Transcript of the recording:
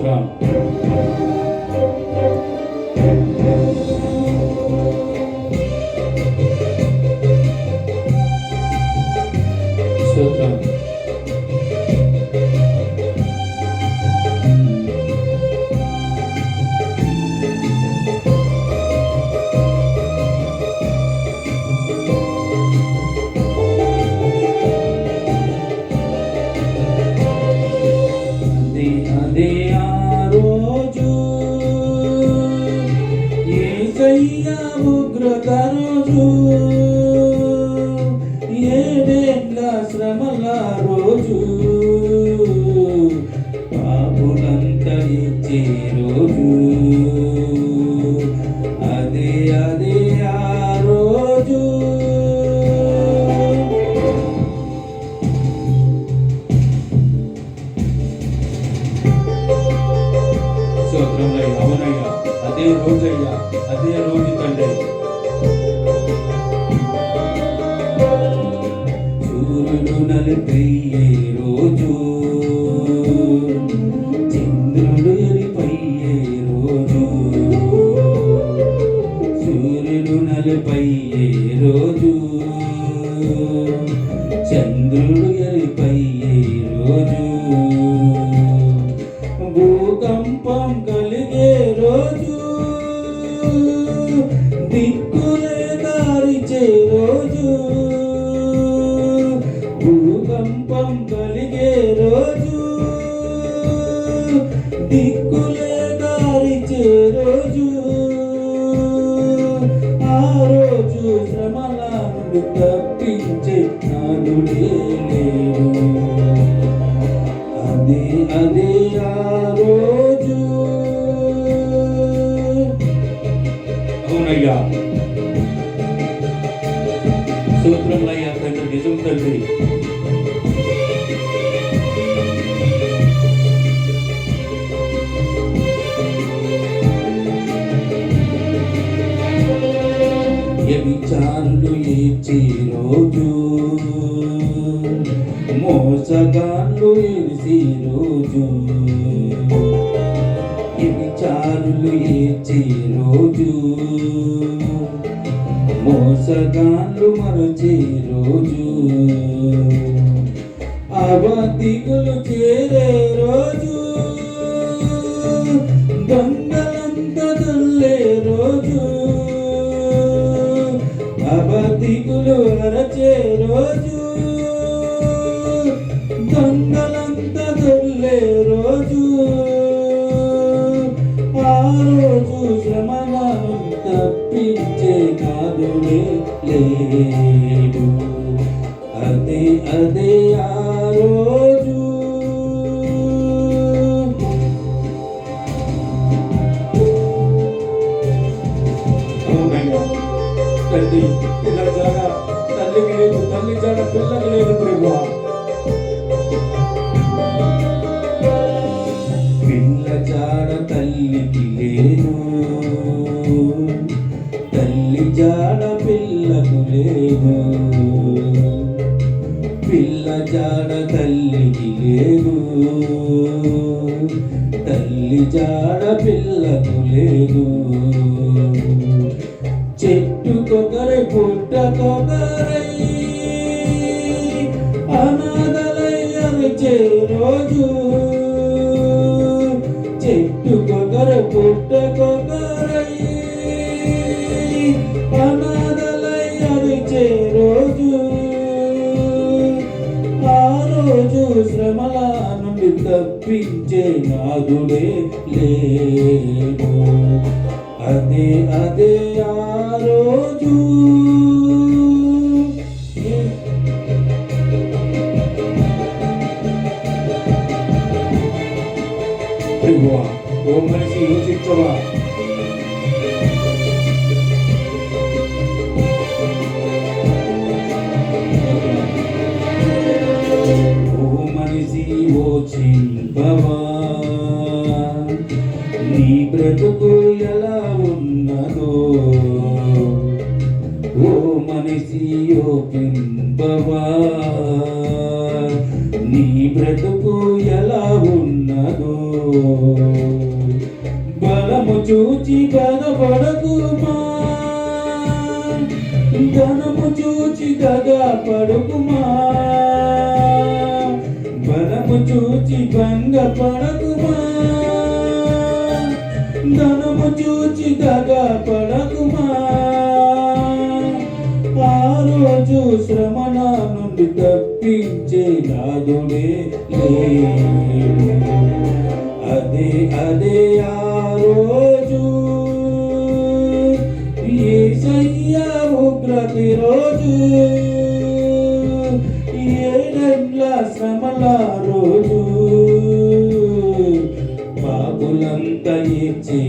స్తోత్రం. స్తోత్రం. అదే ఆ రోజు యేసయ్య ఉగ్రత రోజు, ఏడేండ్ల శ్రమల రోజు, పాపులంత ఇచ్చే రోజు. అదే అదే ఆ రోజు. స్తోత్రమయ్యా. అవునయ్యా, అదే రోజయ్యా, అదే రోజు తండ్రి. సూర్యుడు నలిపయ్యే రోజు, చంద్రుడు ఎరిపయ్యే రోజు, సూర్యుడు నలిపయ్యే రోజు, చంద్రుడు ఎరిపయ్యే రోజు, భూకంపం కలిగే రోజు, దిక్కులే దారిచే రోజు, భూకంపం కలిగే రోజు, దిక్కులే దారిచే రోజు. ఆ రోజు శ్రమల నుండి తప్పించే నాదుడే లేడు. అదే అదే ఆ రోజు. అవునయ్యా, స్తోత్రములయ్యా తండ్రి, నిజం తండ్రి. వ్యభిచారులు ఏడ్చే రోజు, మోసగాళ్ళు ఏడ్చే రోజు, వ్యభిచారులు ఏడ్చే రోజు, మోసగాళ్ళు మరచే రోజు, అబద్ధికులు చేరే రోజు, దొంగలంత దొల్లే రోజు, అబద్ధికులు అరచే రోజు, దొంగలంత దొల్లే రోజు. ఆ రోజు శ్రమలను తప్పించే నాదుడే లేడు. అదే అదే ఆ రోజు. తండ్రి, పిల్ల జాడ తల్లికి లేదు, తల్లి జాడ పిల్లకి లేదు ప్రభువా. పిల్ల జాడ తల్లికి లేదు, తల్లి జాడ పిల్లకు లేదు, పిల్ల జాడ తల్లికి లేదు, తల్లి జాడ పిల్లకు లేదు. చెట్టుకొకరై పుట్టకొకరై అనాథలై అరిచే రోజు, చెట్టుకొకరై పుట్టకొకరై అనాథలై అరిచే రోజు. ఆ రోజు శ్రమల నుండి తప్పించే నాదుడే లేడు. అదే అదే ఆ రోజు. ప్రభువా, ఓ మనిషి యోచించవా? ఓ మనిషి యోచింపవా, నీ బ్రతుకు ఎలా ఉన్నదో? ఓ మనిషి యోచింపవా, నీ బ్రతుకు ఎలా ఉన్నదో? చూచి బాధపడకుమా, ధనము చూచి దగపడకుమా, బలము చూచి భంగపడకుమా, ధనము చూచి దగపడకుమా. ఆ రోజు శ్రమణ నుండి తప్పించే నాదుడే లేడు. అదే అదే ఆ రోజు యేసయ్య ఉగ్రతి రోజు, ఏడెండ్ల శ్రమల రోజు, పాపులంతా ఇచ్చి